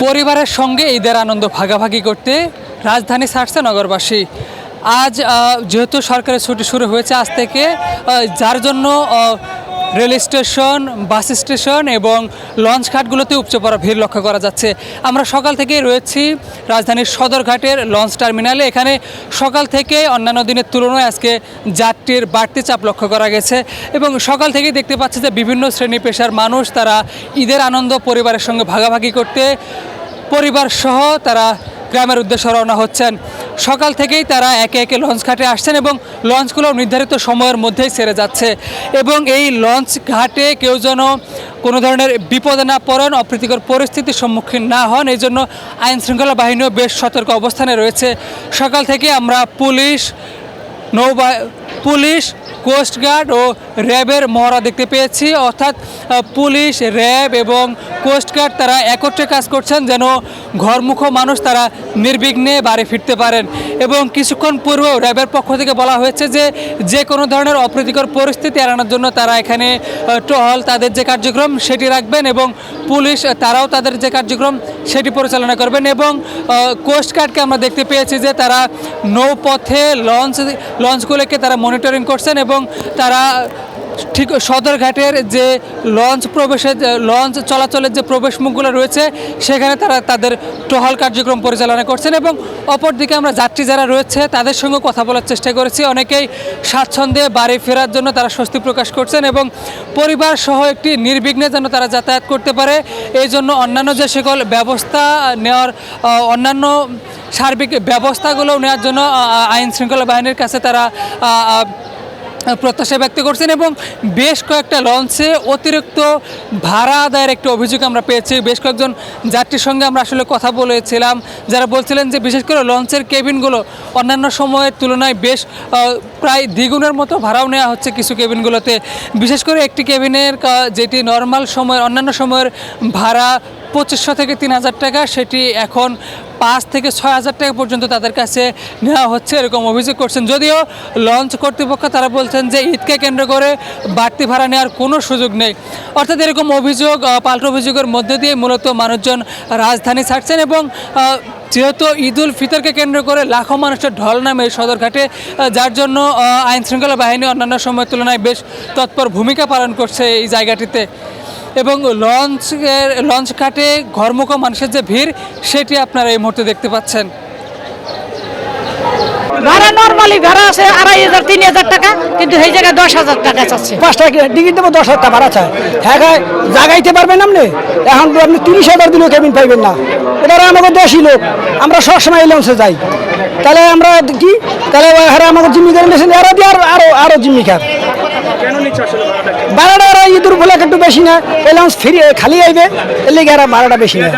পরিবারের সঙ্গে ঈদের আনন্দ ভাগাভাগি করতে রাজধানী ছাড়ছে নগরবাসী। আজ যেহেতু সরকারের ছুটি শুরু হয়েছে আজ থেকে, যার জন্য রেল স্টেশন, বাস স্টেশন এবং লঞ্চ ঘাটগুলোতে উপচে পড়া ভিড় লক্ষ্য করা যাচ্ছে। আমরা সকাল থেকেই রয়েছি রাজধানীর সদরঘাটের লঞ্চ টার্মিনালে। এখানে সকাল থেকে অন্যান্য দিনের তুলনায় আজকে যাত্রীর বাড়তি চাপ লক্ষ্য করা গেছে এবং সকাল থেকেই দেখতে পাচ্ছি যে বিভিন্ন শ্রেণী পেশার মানুষ তারা ঈদের আনন্দ পরিবারের সঙ্গে ভাগাভাগি করতে পরিবার সহ তারা গ্রামের উদ্দেশ্যে রওনা হচ্ছেন। সকাল থেকেই তারা একে একে লঞ্চ ঘাটে আসছেন এবং লঞ্চগুলো নির্ধারিত সময়ের মধ্যেই ছেড়ে যাচ্ছে এবং এই লঞ্চ ঘাটে কেউ যেন কোনো ধরনের বিপদে না পড়েন, অপ্রীতিকর পরিস্থিতির সম্মুখীন না হন, এই জন্য আইনশৃঙ্খলা বাহিনীও বেশ সতর্ক অবস্থানে রয়েছে। সকাল থেকে আমরা পুলিশ, কোস্টগার্ড ও র্যাবের মহড়া দেখতে পেয়েছি, অর্থাৎ পুলিশ, র্যাব এবং কোস্টগার্ড তারা একত্রে কাজ করছেন যেন ঘরমুখো মানুষ তারা নির্বিঘ্নে বাড়ি ফিরতে পারেন। এবং কিছুক্ষণ পূর্বেও র্যাবের পক্ষ থেকে বলা হয়েছে যে কোনো ধরনের অপ্রীতিকর পরিস্থিতি এড়ানোর জন্য তারা এখানে টহল, তাদের যে কার্যক্রম সেটি রাখবেন এবং পুলিশ তারাও তাদের যে কার্যক্রম সেটি পরিচালনা করবেন। এবং কোস্টগার্ডকে আমরা দেখতে পেয়েছি যে তারা নৌপথে লঞ্চগুলোকে তারা মনিটরিং করছেন এবং তারা ঠিক সদরঘাটের যে লঞ্চ চলাচলের যে প্রবেশ মুখগুলো রয়েছে সেখানে তারা তাদের টহল কার্যক্রম পরিচালনা করছেন। এবং অপরদিকে আমরা যাত্রী যারা রয়েছে তাদের সঙ্গে কথা বলার চেষ্টা করেছি। অনেকেই স্বাচ্ছন্দ্যে বাড়ি ফেরার জন্য তারা স্বস্তি প্রকাশ করছেন এবং পরিবার সহ একটি নির্বিঘ্নে যেন তারা যাতায়াত করতে পারে এই জন্য অন্যান্য যে সকল ব্যবস্থা নেওয়ার অন্যান্য সার্বিক ব্যবস্থাগুলো নেওয়ার জন্য আইন শৃঙ্খলা বাহিনীর কাছে তারা প্রত্যাশা ব্যক্ত করছেন। এবং বেশ কয়েকটা লঞ্চে অতিরিক্ত ভাড়া আদায়ের একটি অভিযোগ আমরা পেয়েছি। বেশ কয়েকজন যাত্রীর সঙ্গে আমরা আসলে কথা বলেছিলাম, যারা বলছিলেন যে বিশেষ করে লঞ্চের কেবিনগুলো অন্যান্য সময়ের তুলনায় বেশ প্রায় দ্বিগুণের মতো ভাড়াও নেওয়া হচ্ছে কিছু কেবিনগুলোতে। বিশেষ করে একটি কেবিনের যেটি নর্মাল সময়ের অন্যান্য সময়ের ভাড়া 2500 থেকে 3000 টাকা, সেটি এখন 5 থেকে 6000 টাকা পর্যন্ত তাদের কাছে নেওয়া হচ্ছে, এরকম অভিযোগ করছেন। যদিও লঞ্চ কর্তৃপক্ষ তারা বলছেন যে ঈদকে কেন্দ্র করে বাড়তি ভাড়া নেওয়ার কোনো সুযোগ নেই। অর্থাৎ এরকম অভিযোগ, পাল্টা অভিযোগের মধ্যে দিয়ে মূলত মানুষজন রাজধানী ছাড়ছেন এবং যেহেতু ঈদ উল ফিতরকে কেন্দ্র করে লাখো মানুষের ঢল নামে সদরঘাটে, যার জন্য আইনশৃঙ্খলা বাহিনী অন্যান্য সময়ের তুলনায় বেশ তৎপর ভূমিকা পালন করছে এই জায়গাটিতে। এবং লঞ্চ ঘাটে ঘরমুখো মানুষের যে ভিড় সেটি আপনারা এই মুহূর্তে দেখতে পাচ্ছেন। ভাড়া নর্মালি ভাড়া আছে 2500-3000 টাকা, কিন্তু সেই জায়গায় 10,000 টাকা চাচ্ছে। 5টা টিকিট দেবো, 10,000 টাকা ভাড়া চায়। হ্যাঁ, জাগাইতে পারবেন আপনি? এখন আপনি 30,000 দিলেও কেবিন পাইবেন না। এবারে আমাকে 10ই লোক, আমরা সবসময় এই লঞ্চে যাই, তাহলে আমরা কি তাহলে আমাকে জিম্মি করে নিয়েছেন, এরা দিয়ে আরো জিম্মি খার ভাড়াটা ঈদের উপলক্ষে একটু বেশি না, এই লঞ্চ ফ্রি খালি আইবে, এর লেগে ভাড়াটা বেশি না।